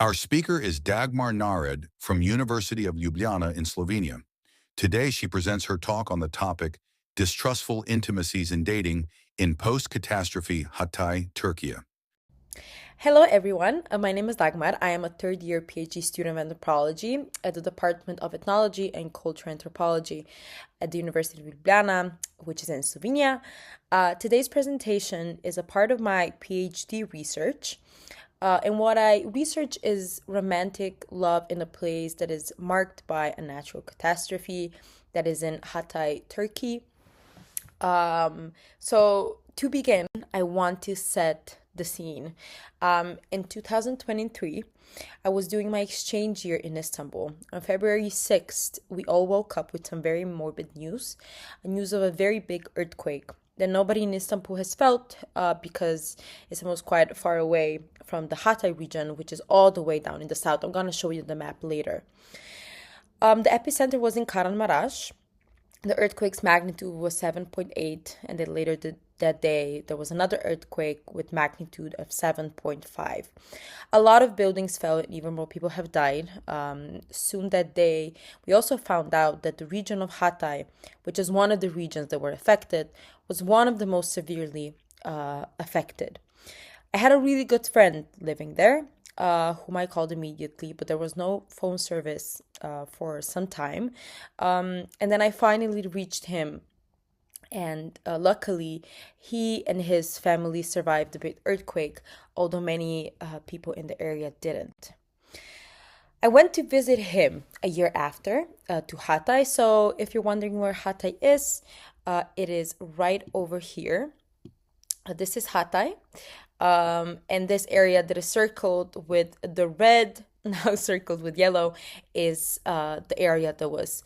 Our speaker is Dagmar Nared from University of Ljubljana in Slovenia. Today, she presents her talk on the topic Distrustful Intimacies in Dating in Post-Catastrophe Hatay, Türkiye. Hello, everyone. My name is Dagmar. I am a third year PhD student of anthropology at the Department of Ethnology and Cultural Anthropology at the University of Ljubljana, which is in Slovenia. Today's presentation is a part of my PhD research. And what I research is romantic love in a place that is marked by a natural catastrophe that is in Hatay, Turkey. So to begin, I want to set the scene. In 2023, I was doing my exchange year in Istanbul. On February 6th, we all woke up with some very morbid news of a very big earthquake that nobody in Istanbul has felt because Istanbul is quite far away from the Hatay region, which is all the way down in the south. I'm going to show you the map later. The epicenter was in Kahramanmaraş. The earthquake's magnitude was 7.8, and then later that day, there was another earthquake with magnitude of 7.5. A lot of buildings fell, and even more people have died. Soon that day, we also found out that the region of Hatay, which is one of the regions that were affected, was one of the most severely affected. I had a really good friend living there, whom I called immediately, but there was no phone service for some time. And then I finally reached him. And luckily, he and his family survived the big earthquake, although many people in the area didn't. I went to visit him a year after to Hatay. So if you're wondering where Hatay is, it is right over here. This is Hatay. And this area that is circled with the red, now circled with yellow, is the area that was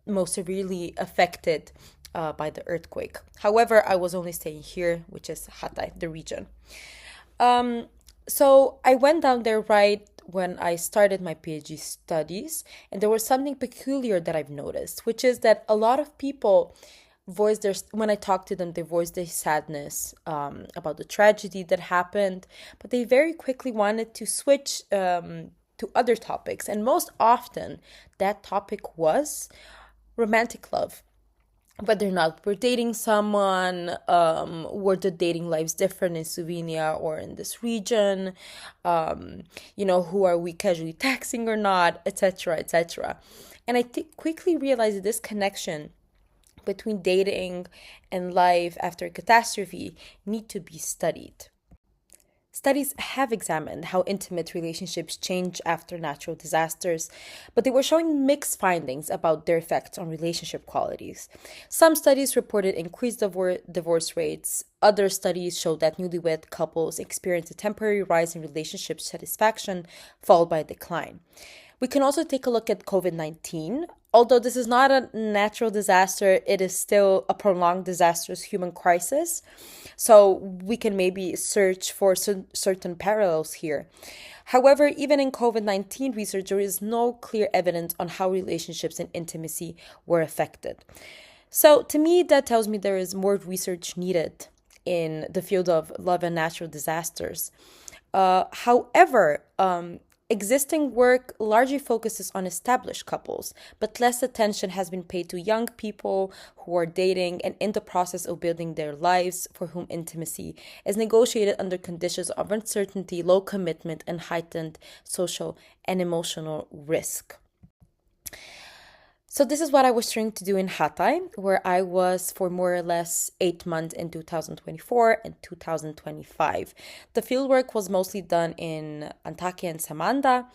most severely affected by the earthquake. However, I was only staying here, which is Hatay, the region. So I went down there right when I started my PhD studies, and there was something peculiar that I've noticed, which is that a lot of people when I talked to them, they voiced their sadness about the tragedy that happened, but they very quickly wanted to switch to other topics. And most often, that topic was romantic love. Whether or not we're dating someone, were the dating lives different in Slovenia or in this region, who are we casually texting or not, etc., etc. And I quickly realized this connection between dating and life after a catastrophe need to be studied. Studies have examined how intimate relationships change after natural disasters, but they were showing mixed findings about their effects on relationship qualities. Some studies reported increased divorce rates. Other studies showed that newlywed couples experienced a temporary rise in relationship satisfaction, followed by a decline. We can also take a look at COVID-19. Although this is not a natural disaster, it is still a prolonged disastrous human crisis. So we can maybe search for certain parallels here. However, even in COVID-19 research, there is no clear evidence on how relationships and intimacy were affected. So to me, that tells me there is more research needed in the field of love and natural disasters. However, existing work largely focuses on established couples, but less attention has been paid to young people who are dating and in the process of building their lives, for whom intimacy is negotiated under conditions of uncertainty, low commitment, and heightened social and emotional risk. So this is what I was trying to do in Hatay, where I was for more or less 8 months in 2024 and 2025. The fieldwork was mostly done in Antakya and Samanda,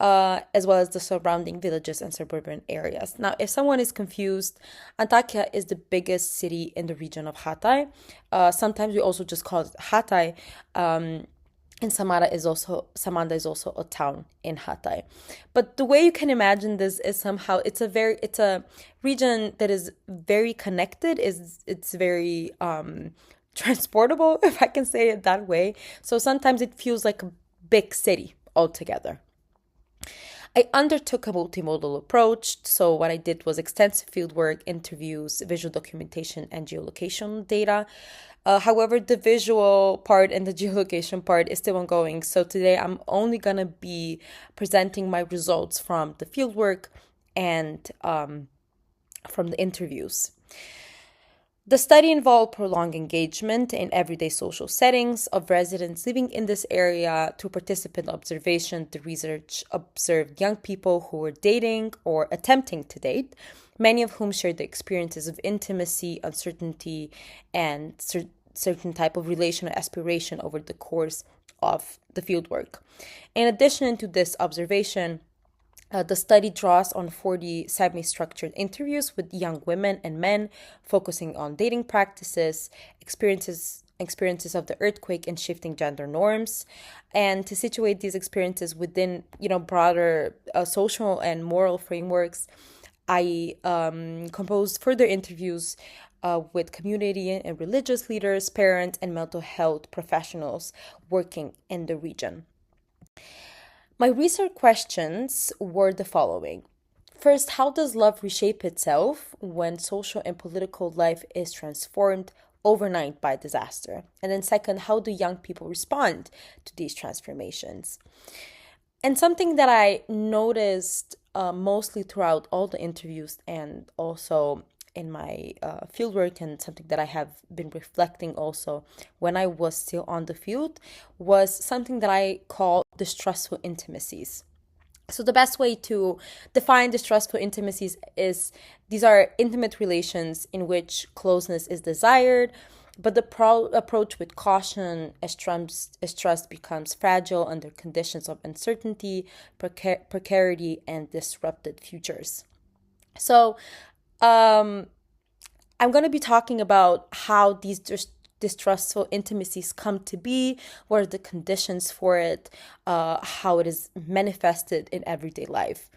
as well as the surrounding villages and suburban areas. Now, if someone is confused, Antakya is the biggest city in the region of Hatay. Sometimes we also just call it Hatay. And Samanda is also a town in Hatay. But the way you can imagine this is somehow it's a region that is very connected, it's very transportable, if I can say it that way. So sometimes it feels like a big city altogether. I undertook a multimodal approach. So what I did was extensive fieldwork, interviews, visual documentation, and geolocation data. However, the visual part and the geolocation part is still ongoing. So today I'm only going to be presenting my results from the fieldwork and from the interviews. The study involved prolonged engagement in everyday social settings of residents living in this area. Through participant observation, the research observed young people who were dating or attempting to date, many of whom shared the experiences of intimacy, uncertainty, and certain type of relational aspiration over the course of the fieldwork. In addition to this observation, the study draws on 40 semi-structured interviews with young women and men, focusing on dating practices, experiences of the earthquake, and shifting gender norms. And to situate these experiences within, broader social and moral frameworks, I composed further interviews with community and religious leaders, parents, and mental health professionals working in the region. My research questions were the following. First, how does love reshape itself when social and political life is transformed overnight by disaster? And then second, how do young people respond to these transformations? And something that I noticed mostly throughout all the interviews and also in my fieldwork, and something that I have been reflecting also when I was still on the field, was something that I call distrustful intimacies. So the best way to define distrustful intimacies is these are intimate relations in which closeness is desired, but the approach with caution as trust becomes fragile under conditions of uncertainty, precarity, and disrupted futures. So I'm going to be talking about how these distrustful intimacies come to be, what are the conditions for it, how it is manifested in everyday life.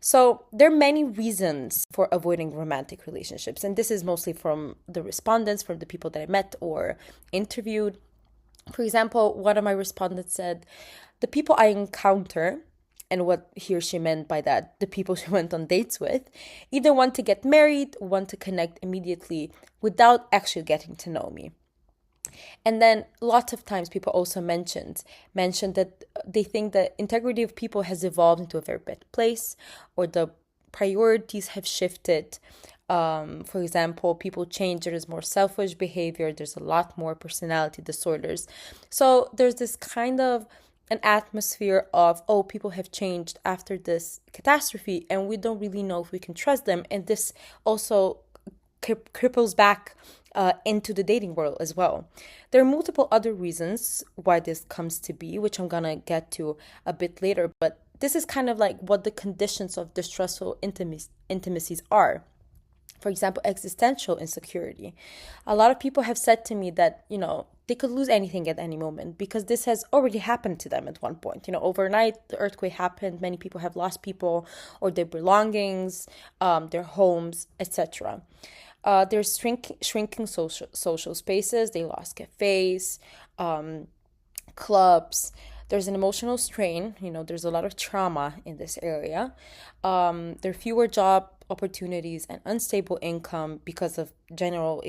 So there are many reasons for avoiding romantic relationships, and this is mostly from the respondents, from the people that I met or interviewed. For example, one of my respondents said, the people I encounter, and what he or she meant by that, the people she went on dates with, either want to get married, want to connect immediately without actually getting to know me. And then lots of times people also mentioned that they think the integrity of people has evolved into a very bad place, or the priorities have shifted. For example, people change, there's more selfish behavior, there's a lot more personality disorders. So there's this kind of an atmosphere of, oh, people have changed after this catastrophe and we don't really know if we can trust them. And this also cripples back into the dating world as well. There are multiple other reasons why this comes to be, which I'm gonna get to a bit later, but this is kind of like what the conditions of distrustful intimacies are. For example, existential insecurity. A lot of people have said to me that, they could lose anything at any moment because this has already happened to them at one point. Overnight, the earthquake happened. Many people have lost people or their belongings, their homes, etc. There's shrinking social spaces. They lost cafes, clubs. There's an emotional strain. There's a lot of trauma in this area. There are fewer job opportunities and unstable income because of general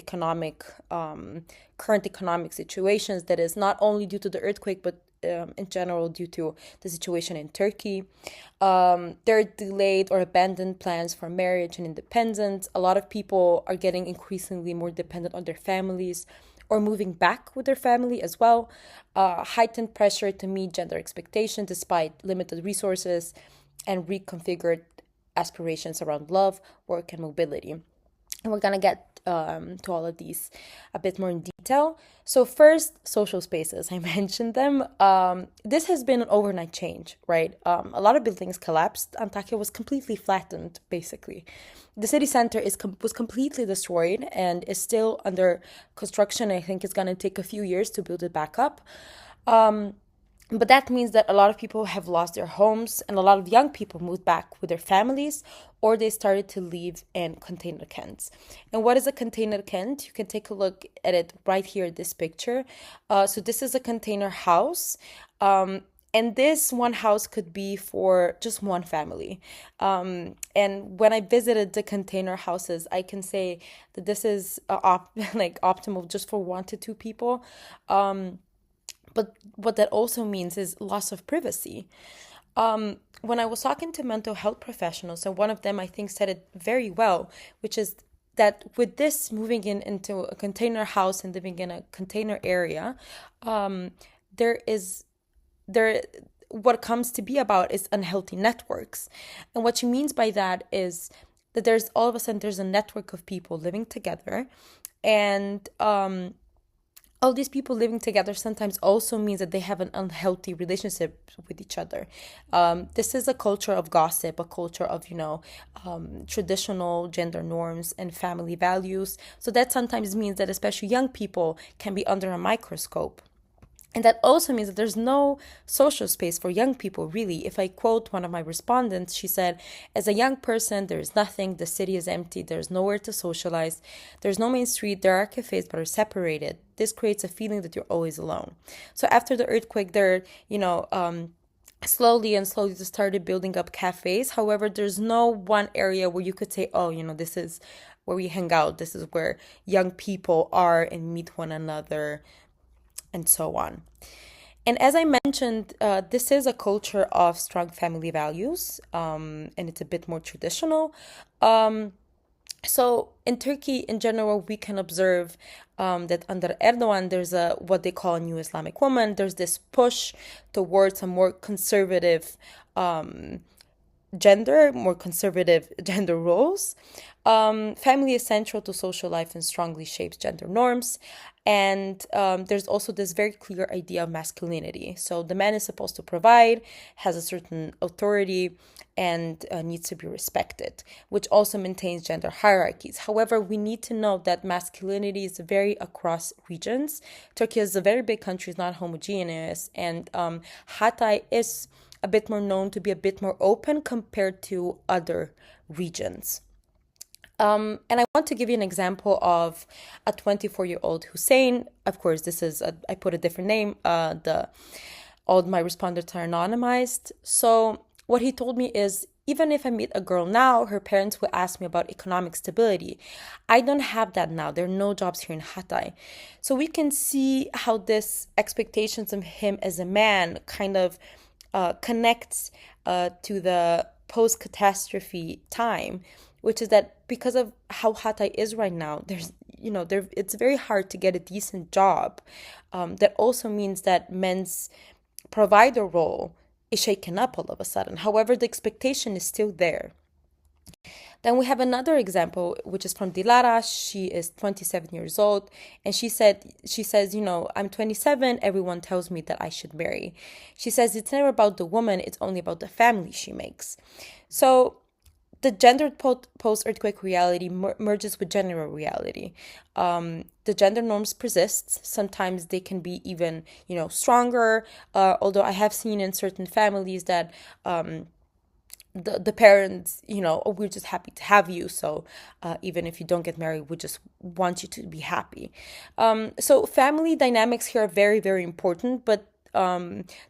current economic situations that is not only due to the earthquake, but in general due to the situation in Turkey. There are delayed or abandoned plans for marriage and independence. A lot of people are getting increasingly more dependent on their families or moving back with their family as well. Heightened pressure to meet gender expectations despite limited resources, and reconfigured aspirations around love, work, and mobility. And we're going to get to all of these a bit more in detail. So first, social spaces. I mentioned them. This has been an overnight change, right? A lot of buildings collapsed. Antakya was completely flattened, basically. The city center was completely destroyed and is still under construction. I think it's going to take a few years to build it back up. But that means that a lot of people have lost their homes, and a lot of young people moved back with their families, or they started to live in container camps. And what is a container camp? You can take a look at it right here in this picture. So this is a container house. And this one house could be for just one family. And when I visited the container houses, I can say that this is like optimal just for 1 to 2 people. But what that also means is loss of privacy. When I was talking to mental health professionals, and one of them I think said it very well, which is that with this moving into a container house and living in a container area, there is there what comes to be about is unhealthy networks. And what she means by that is that there's all of a sudden there's a network of people living together, and all these people living together sometimes also means that they have an unhealthy relationship with each other. This is a culture of gossip, a culture of, traditional gender norms and family values. So that sometimes means that especially young people can be under a microscope. And that also means that there's no social space for young people, really. If I quote one of my respondents, she said, as a young person, there is nothing, the city is empty, there's nowhere to socialize, there's no main street, there are cafes but are separated. This creates a feeling that you're always alone. So after the earthquake, there, slowly and slowly they started building up cafes. However, there's no one area where you could say, oh, this is where we hang out, this is where young people are and meet one another, and so on. And as I mentioned, this is a culture of strong family values, and it's a bit more traditional. So in Turkey, in general, we can observe that under Erdogan, there's what they call a new Islamic woman. There's this push towards a more conservative more conservative gender roles. Family is central to social life and strongly shapes gender norms. And there's also this very clear idea of masculinity. So the man is supposed to provide, has a certain authority, and needs to be respected, which also maintains gender hierarchies. However, we need to know that masculinity is very across regions. Turkey is a very big country, it's not homogeneous, and Hatay is a bit more known to be a bit more open compared to other regions. And I want to give you an example of a 24-year-old Hussein. Of course, I put a different name. All my respondents are anonymized. So what he told me is, even if I meet a girl now, her parents will ask me about economic stability. I don't have that now. There are no jobs here in Hatay. So we can see how this expectations of him as a man kind of connects to the post-catastrophe time, which is that because of how Hatay is right now, it's very hard to get a decent job. That also means that men's provider role is shaken up all of a sudden. However, the expectation is still there. Then we have another example, which is from Dilara. She is 27 years old, and she says, I'm 27, everyone tells me that I should marry. She says it's never about the woman, it's only about the family she makes. So the gendered post-earthquake reality merges with general reality. The gender norms persist. Sometimes they can be even, stronger. Although I have seen in certain families that the parents, oh, we're just happy to have you. So even if you don't get married, we just want you to be happy. So family dynamics here are very, very important, but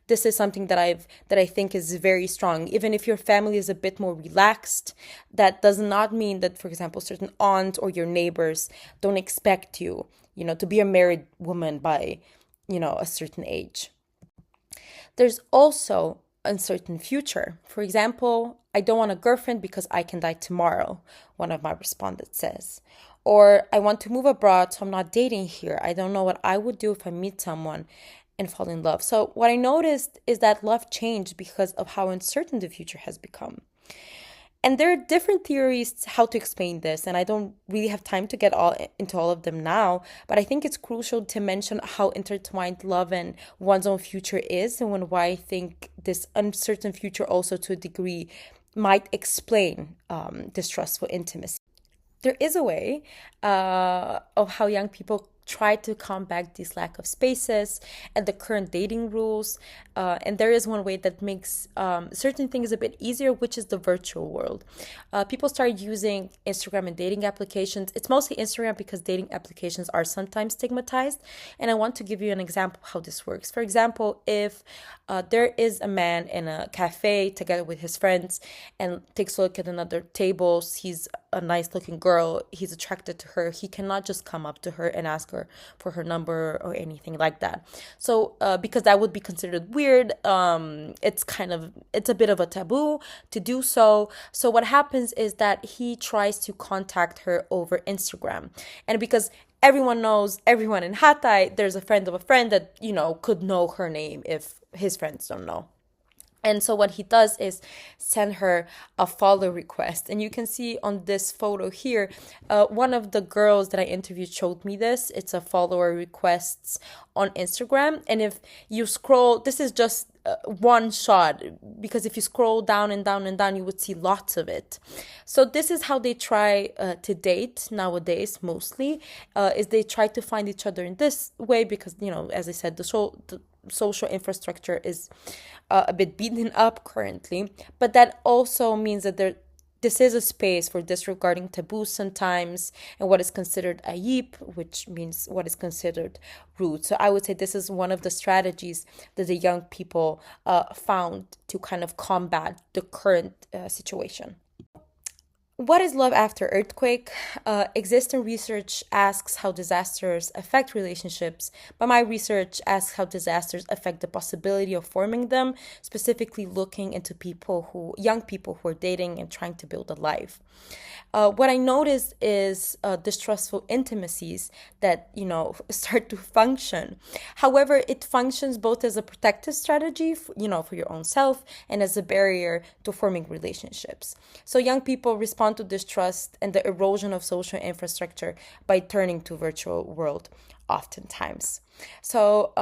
this is something that I think is very strong. Even if your family is a bit more relaxed, that does not mean that, for example, certain aunts or your neighbors don't expect you, to be a married woman by, a certain age. There's also uncertain future. For example, I don't want a girlfriend because I can die tomorrow, one of my respondents says. Or I want to move abroad, so I'm not dating here. I don't know what I would do if I meet someone and fall in love. So what I noticed is that love changed because of how uncertain the future has become. And there are different theories how to explain this, and I don't really have time to get into all of them now, but I think it's crucial to mention how intertwined love and one's own future is, and why I think this uncertain future also to a degree might explain distrustful intimacy. There is a way of how young people try to combat this lack of spaces and the current dating rules. And there is one way that makes certain things a bit easier, which is the virtual world. People start using Instagram and dating applications. It's mostly Instagram because dating applications are sometimes stigmatized. And I want to give you an example of how this works. For example, if there is a man in a cafe together with his friends and takes a look at another table, he's a nice looking girl, he's attracted to her, he cannot just come up to her and ask her for her number or anything like that. So because that would be considered weird, it's a bit of a taboo to do so. So what happens is that he tries to contact her over Instagram. And because everyone knows everyone in Hatay, there's a friend of a friend that, could know her name if his friends don't know. And so what he does is send her a follow request. And you can see on this photo here, one of the girls that I interviewed showed me this. It's a follower requests on Instagram. And if you scroll, this is just one shot, because if you scroll down and down and down, you would see lots of it. So this is how they try to date nowadays, mostly, is they try to find each other in this way because, as I said, the social infrastructure is a bit beaten up currently, but that also means that this is a space for disregarding taboos sometimes and what is considered ayib, which means what is considered rude. So I would say this is one of the strategies that the young people found to kind of combat the current situation. What is love after earthquake? Existing research asks how disasters affect relationships, but my research asks how disasters affect the possibility of forming them, specifically looking into young people who are dating and trying to build a life. What I noticed is distrustful intimacies that, start to function. However, it functions both as a protective strategy, for your own self and as a barrier to forming relationships. So young people respond to distrust and the erosion of social infrastructure by turning to virtual world oftentimes. So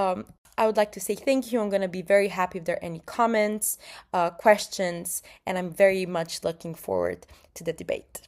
I would like to say thank you. I'm going to be very happy if there are any comments, questions, and I'm very much looking forward to the debate.